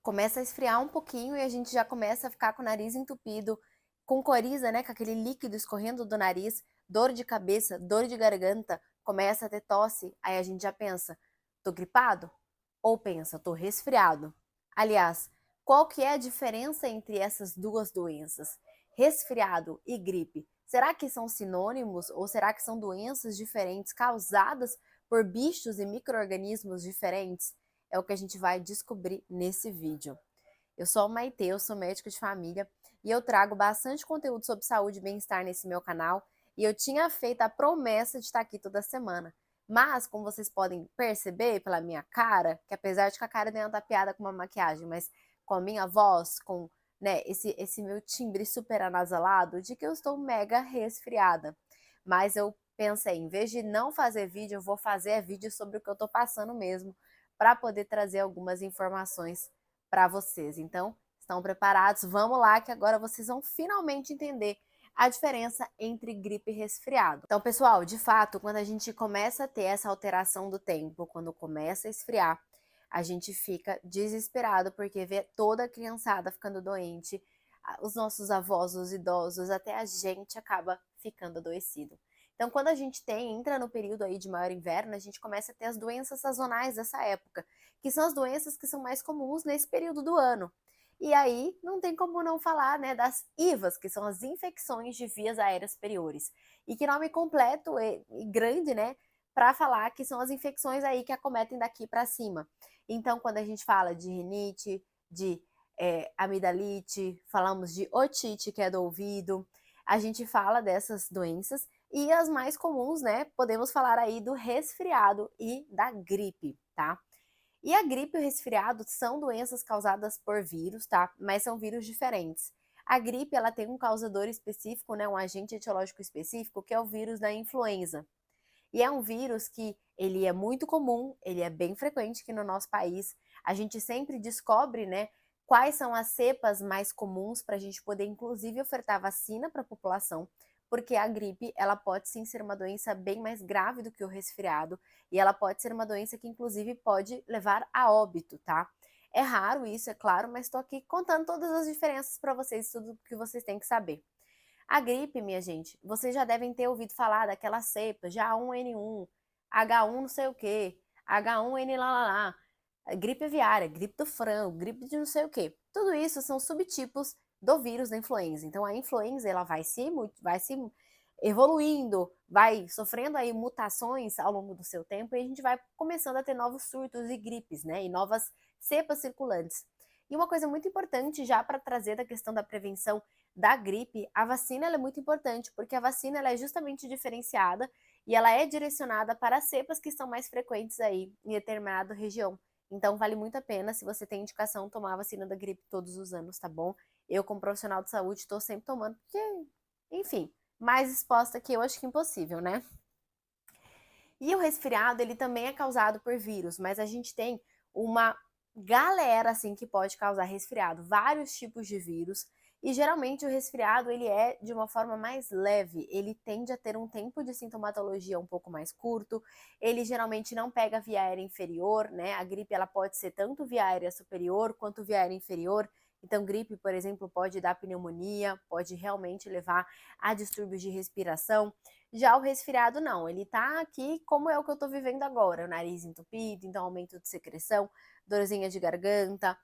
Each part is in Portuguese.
começa a esfriar um pouquinho e a gente já começa a ficar com o nariz entupido, com coriza, né, com aquele líquido escorrendo do nariz, dor de cabeça, dor de garganta, começa a ter tosse, aí a gente já pensa, tô gripado? Ou pensa, tô resfriado? Aliás, qual que é a diferença entre essas duas doenças? Resfriado e gripe, será que são sinônimos ou será que são doenças diferentes causadas por bichos e micro-organismos diferentes? É o que a gente vai descobrir nesse vídeo. Eu sou a Maitê, eu sou médica de família e eu trago bastante conteúdo sobre saúde e bem-estar nesse meu canal e eu tinha feito a promessa de estar aqui toda semana. Mas, como vocês podem perceber pela minha cara, que apesar de que a cara deu uma tapeada com uma maquiagem, mas com a minha voz, com né, esse meu timbre super anasalado, de que eu estou mega resfriada. Mas eu pensei, em vez de não fazer vídeo, eu vou fazer vídeo sobre o que eu tô passando mesmo, para poder trazer algumas informações para vocês. Então, estão preparados? Vamos lá que agora vocês vão finalmente entender a diferença entre gripe e resfriado. Então, pessoal, de fato, quando a gente começa a ter essa alteração do tempo, quando começa a esfriar, a gente fica desesperado porque vê toda a criançada ficando doente, os nossos avós, os idosos, até a gente acaba ficando adoecido. Então, quando a gente entra no período aí de maior inverno, a gente começa a ter as doenças sazonais dessa época, que são as doenças que são mais comuns nesse período do ano. E aí, não tem como não falar, né, das IVAs, que são as infecções de vias aéreas superiores. E que nome completo e grande, né, para falar que são as infecções aí que acometem daqui para cima. Então, quando a gente fala de rinite, de amidalite, falamos de otite, que é do ouvido, a gente fala dessas doenças e as mais comuns, né, podemos falar aí do resfriado e da gripe, tá? E a gripe e o resfriado são doenças causadas por vírus, tá? Mas são vírus diferentes. A gripe, ela tem um causador específico, né, um agente etiológico específico, que é o vírus da influenza. E é um vírus que ele é muito comum, ele é bem frequente aqui no nosso país. A gente sempre descobre, né, quais são as cepas mais comuns para a gente poder, inclusive, ofertar vacina para a população, porque a gripe, ela pode sim ser uma doença bem mais grave do que o resfriado, e ela pode ser uma doença que, inclusive, pode levar a óbito, tá? É raro isso, é claro, mas estou aqui contando todas as diferenças para vocês, tudo que vocês têm que saber. A gripe, minha gente, vocês já devem ter ouvido falar daquela cepa, já H1N1, H1 não sei o que, H1N lá lá lá, gripe aviária, gripe do frango, gripe de não sei o que. Tudo isso são subtipos do vírus da influenza. Então a influenza ela vai se evoluindo, vai sofrendo aí mutações ao longo do seu tempo e a gente vai começando a ter novos surtos e gripes, né? E novas cepas circulantes. E uma coisa muito importante já para trazer da questão da prevenção da gripe, a vacina é muito importante, porque a vacina ela é justamente diferenciada e ela é direcionada para as cepas que são mais frequentes aí em determinada região. Então vale muito a pena, se você tem indicação, tomar a vacina da gripe todos os anos, tá bom? Eu, como profissional de saúde, estou sempre tomando, porque, enfim, mais exposta que eu acho que impossível, né? E o resfriado, ele também é causado por vírus, mas a gente tem uma galera, assim, que pode causar resfriado, vários tipos de vírus, e geralmente o resfriado, ele é de uma forma mais leve, ele tende a ter um tempo de sintomatologia um pouco mais curto, ele geralmente não pega via aérea inferior, né, a gripe, ela pode ser tanto via aérea superior quanto via aérea inferior, então gripe, por exemplo, pode dar pneumonia, pode realmente levar a distúrbios de respiração, já o resfriado não, ele tá aqui como é o que eu tô vivendo agora, o nariz entupido, então aumento de secreção, dorzinha de garganta,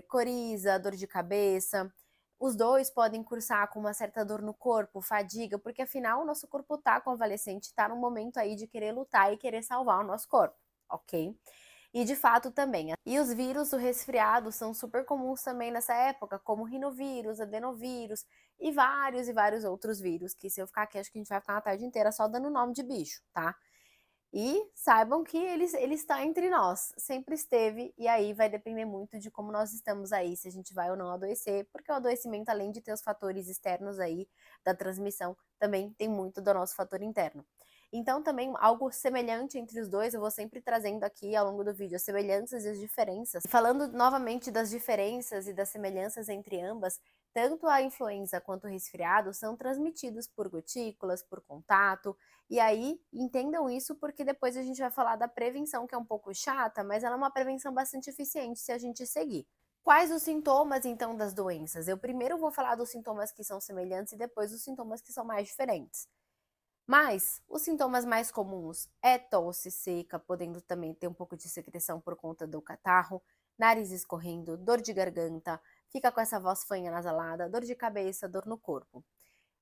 coriza, dor de cabeça. Os dois podem cursar com uma certa dor no corpo, fadiga, porque afinal o nosso corpo tá convalescente, tá no momento aí de querer lutar e querer salvar o nosso corpo, ok? E de fato também. E os vírus do resfriado são super comuns também nessa época, como rinovírus, adenovírus e vários outros vírus, que se eu ficar aqui, acho que a gente vai ficar uma tarde inteira só dando nome de bicho, tá? E saibam que ele está entre nós, sempre esteve, e aí vai depender muito de como nós estamos aí, se a gente vai ou não adoecer, porque o adoecimento, além de ter os fatores externos aí da transmissão, também tem muito do nosso fator interno. Então, também algo semelhante entre os dois, eu vou sempre trazendo aqui ao longo do vídeo as semelhanças e as diferenças. Falando novamente das diferenças e das semelhanças entre ambas, tanto a influenza quanto o resfriado são transmitidos por gotículas, por contato, e aí entendam isso porque depois a gente vai falar da prevenção, que é um pouco chata, mas ela é uma prevenção bastante eficiente se a gente seguir. Quais os sintomas, então, das doenças? Eu primeiro vou falar dos sintomas que são semelhantes e depois os sintomas que são mais diferentes. Mas os sintomas mais comuns é tosse seca, podendo também ter um pouco de secreção por conta do catarro, nariz escorrendo, dor de garganta, fica com essa voz fanha nasalada, dor de cabeça, dor no corpo.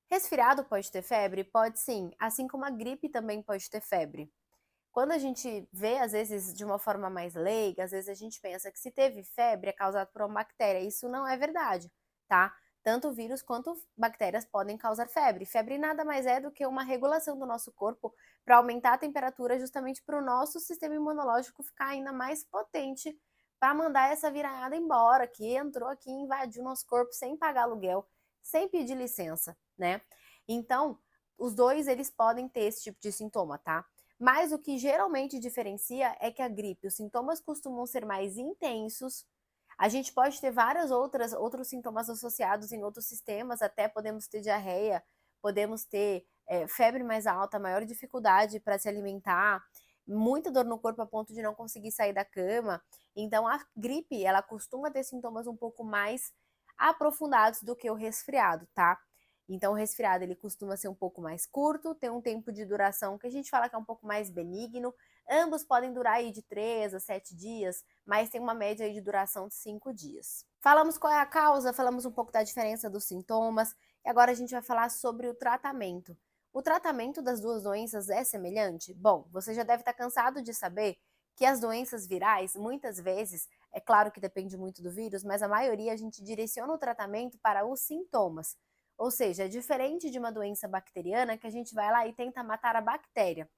Resfriado pode ter febre? Pode sim, assim como a gripe também pode ter febre. Quando a gente vê, às vezes, de uma forma mais leiga, às vezes a gente pensa que se teve febre é causado por uma bactéria. Isso não é verdade, tá? Tanto vírus quanto bactérias podem causar febre. Febre nada mais é do que uma regulação do nosso corpo para aumentar a temperatura justamente para o nosso sistema imunológico ficar ainda mais potente para mandar essa virada embora, que entrou aqui e invadiu nosso corpo sem pagar aluguel, sem pedir licença, né? Então, os dois, eles podem ter esse tipo de sintoma, tá? Mas o que geralmente diferencia é que a gripe, os sintomas costumam ser mais intensos. A gente pode ter outros sintomas associados em outros sistemas, até podemos ter diarreia, podemos ter febre mais alta, maior dificuldade para se alimentar, muita dor no corpo a ponto de não conseguir sair da cama. Então a gripe, ela costuma ter sintomas um pouco mais aprofundados do que o resfriado, tá? Então, o resfriado ele costuma ser um pouco mais curto, tem um tempo de duração que a gente fala que é um pouco mais benigno. Ambos podem durar aí de 3 a 7 dias, mas tem uma média aí de duração de 5 dias. Falamos qual é a causa, falamos um pouco da diferença dos sintomas, e agora a gente vai falar sobre o tratamento. O tratamento das duas doenças é semelhante? Bom, você já deve estar cansado de saber que as doenças virais, muitas vezes, é claro que depende muito do vírus, mas a maioria a gente direciona o tratamento para os sintomas. Ou seja, é diferente de uma doença bacteriana que a gente vai lá e tenta matar a bactéria.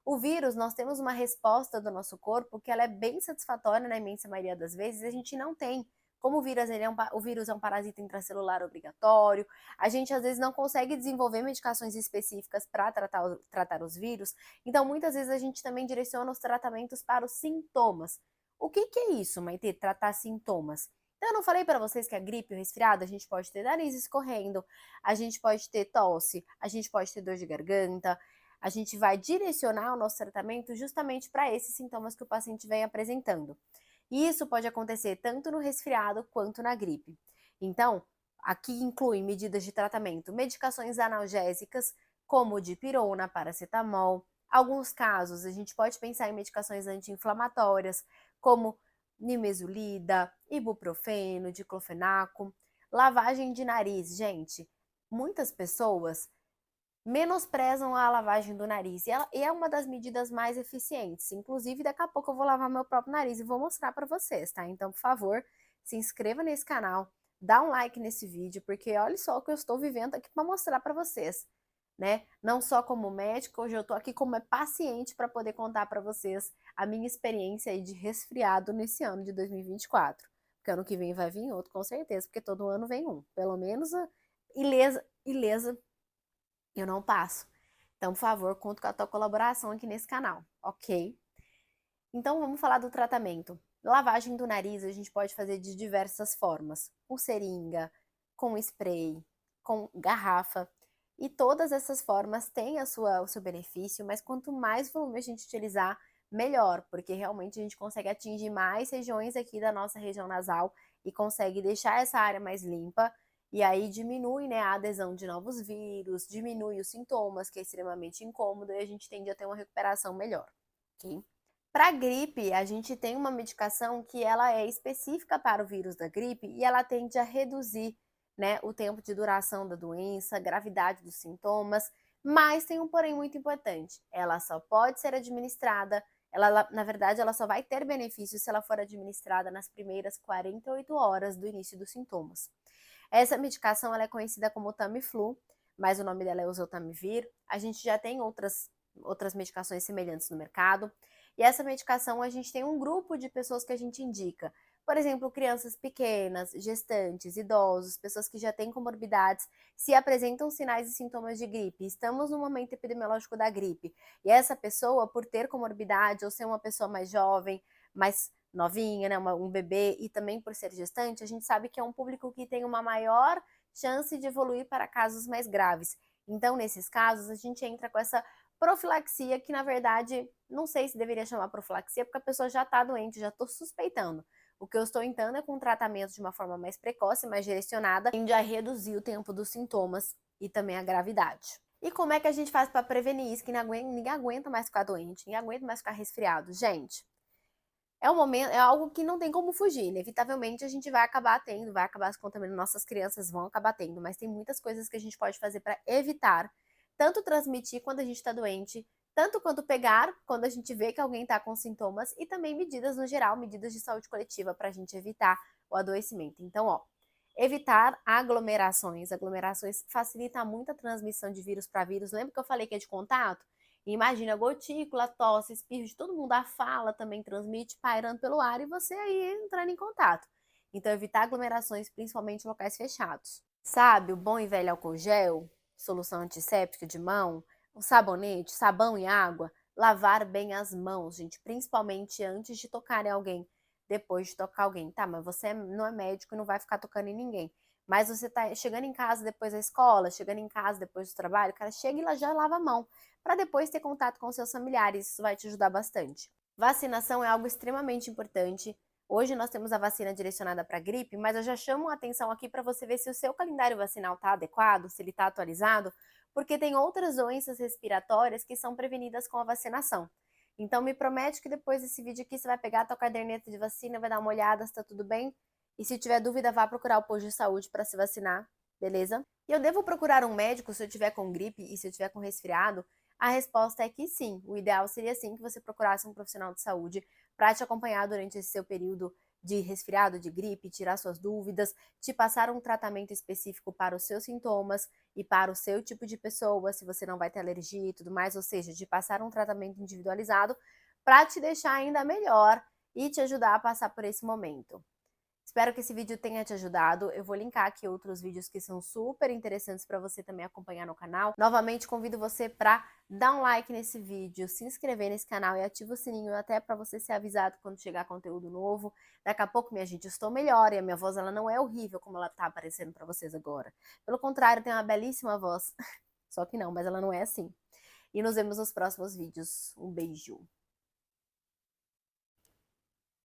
O vírus, nós temos uma resposta do nosso corpo que ela é bem satisfatória na imensa maioria das vezes, a gente não tem. Como o vírus é um parasita intracelular obrigatório, a gente às vezes não consegue desenvolver medicações específicas para tratar os vírus, então muitas vezes a gente também direciona os tratamentos para os sintomas. O que é isso, Maite? Tratar sintomas? Então, eu não falei para vocês que a gripe, o resfriado, a gente pode ter nariz escorrendo, a gente pode ter tosse, a gente pode ter dor de garganta. A gente vai direcionar o nosso tratamento justamente para esses sintomas que o paciente vem apresentando. E isso pode acontecer tanto no resfriado quanto na gripe. Então, aqui inclui medidas de tratamento, medicações analgésicas, como dipirona, paracetamol. Alguns casos, a gente pode pensar em medicações anti-inflamatórias, como nimesulida, ibuprofeno, diclofenaco. Lavagem de nariz, gente. Muitas pessoas menosprezam a lavagem do nariz. E é uma das medidas mais eficientes. Inclusive, daqui a pouco eu vou lavar meu próprio nariz e vou mostrar para vocês, tá? Então, por favor, se inscreva nesse canal, dá um like nesse vídeo, porque olha só o que eu estou vivendo aqui para mostrar para vocês, né? Não só como médico, hoje eu estou aqui como paciente para poder contar para vocês a minha experiência aí de resfriado nesse ano de 2024. Porque ano que vem vai vir outro, com certeza, porque todo ano vem um. Pelo menos ilesa eu não passo. Então, por favor, conto com a tua colaboração aqui nesse canal, ok? Então, vamos falar do tratamento. Lavagem do nariz a gente pode fazer de diversas formas. Com seringa, com spray, com garrafa. E todas essas formas têm o seu benefício, mas quanto mais volume a gente utilizar, melhor, porque realmente a gente consegue atingir mais regiões aqui da nossa região nasal e consegue deixar essa área mais limpa. E aí diminui, né, a adesão de novos vírus, diminui os sintomas, que é extremamente incômodo, e a gente tende a ter uma recuperação melhor, ok? Para gripe, a gente tem uma medicação que ela é específica para o vírus da gripe e ela tende a reduzir, né, o tempo de duração da doença, a gravidade dos sintomas, mas tem um porém muito importante. Ela só pode ser administrada, na verdade, ela só vai ter benefício se ela for administrada nas primeiras 48 horas do início dos sintomas. Essa medicação ela é conhecida como Tamiflu, mas o nome dela é Oseltamivir. A gente já tem outras medicações semelhantes no mercado. E essa medicação a gente tem um grupo de pessoas que a gente indica. Por exemplo, crianças pequenas, gestantes, idosos, pessoas que já têm comorbidades, se apresentam sinais e sintomas de gripe. Estamos no momento epidemiológico da gripe. E essa pessoa, por ter comorbidade ou ser uma pessoa mais jovem, mais novinha, né, um bebê, e também por ser gestante, a gente sabe que é um público que tem uma maior chance de evoluir para casos mais graves. Então, nesses casos, a gente entra com essa profilaxia, que na verdade, não sei se deveria chamar profilaxia, porque a pessoa já está doente, já estou suspeitando. O que eu estou entrando é com um tratamento de uma forma mais precoce, mais direcionada, tende a reduzir o tempo dos sintomas e também a gravidade. E como é que a gente faz para prevenir isso? Que ninguém aguenta mais ficar doente, ninguém aguenta mais ficar resfriado. Gente, é um momento, é algo que não tem como fugir. Inevitavelmente a gente vai acabar tendo, vai acabar se contaminando, nossas crianças vão acabar tendo, mas tem muitas coisas que a gente pode fazer para evitar tanto transmitir quando a gente está doente, tanto quanto pegar quando a gente vê que alguém está com sintomas, e também medidas no geral, medidas de saúde coletiva para a gente evitar o adoecimento. Então, ó, evitar aglomerações. Aglomerações facilita muito a transmissão de vírus para vírus. Lembra que eu falei que é de contato? Imagina gotícula, tosse, espirro de todo mundo, a fala também transmite, pairando pelo ar e você aí entrando em contato. Então, evitar aglomerações, principalmente em locais fechados. Sabe, o bom e velho álcool gel, solução antisséptica de mão, o sabonete, sabão e água, lavar bem as mãos, gente, principalmente antes de tocar em alguém, depois de tocar alguém. Tá, mas você não é médico e não vai ficar tocando em ninguém. Mas você tá chegando em casa depois da escola, chegando em casa depois do trabalho, cara, chega e já lava a mão, para depois ter contato com seus familiares, isso vai te ajudar bastante. Vacinação é algo extremamente importante. Hoje nós temos a vacina direcionada para gripe, mas eu já chamo a atenção aqui para você ver se o seu calendário vacinal está adequado, se ele está atualizado, porque tem outras doenças respiratórias que são prevenidas com a vacinação. Então me promete que depois desse vídeo aqui você vai pegar a tua caderneta de vacina, vai dar uma olhada se está tudo bem. E se tiver dúvida, vá procurar o posto de saúde para se vacinar, beleza? E eu devo procurar um médico se eu tiver com gripe e se eu tiver com resfriado? A resposta é que sim. O ideal seria sim que você procurasse um profissional de saúde para te acompanhar durante esse seu período de resfriado, de gripe, tirar suas dúvidas, te passar um tratamento específico para os seus sintomas e para o seu tipo de pessoa, se você não vai ter alergia e tudo mais, ou seja, de passar um tratamento individualizado para te deixar ainda melhor e te ajudar a passar por esse momento. Espero que esse vídeo tenha te ajudado. Eu vou linkar aqui outros vídeos que são super interessantes para você também acompanhar no canal. Novamente, convido você para dar um like nesse vídeo, se inscrever nesse canal e ativar o sininho até para você ser avisado quando chegar conteúdo novo. Daqui a pouco, minha gente, eu estou melhor e a minha voz ela não é horrível como ela tá aparecendo para vocês agora. Pelo contrário, tem uma belíssima voz. Só que não, mas ela não é assim. E nos vemos nos próximos vídeos. Um beijo!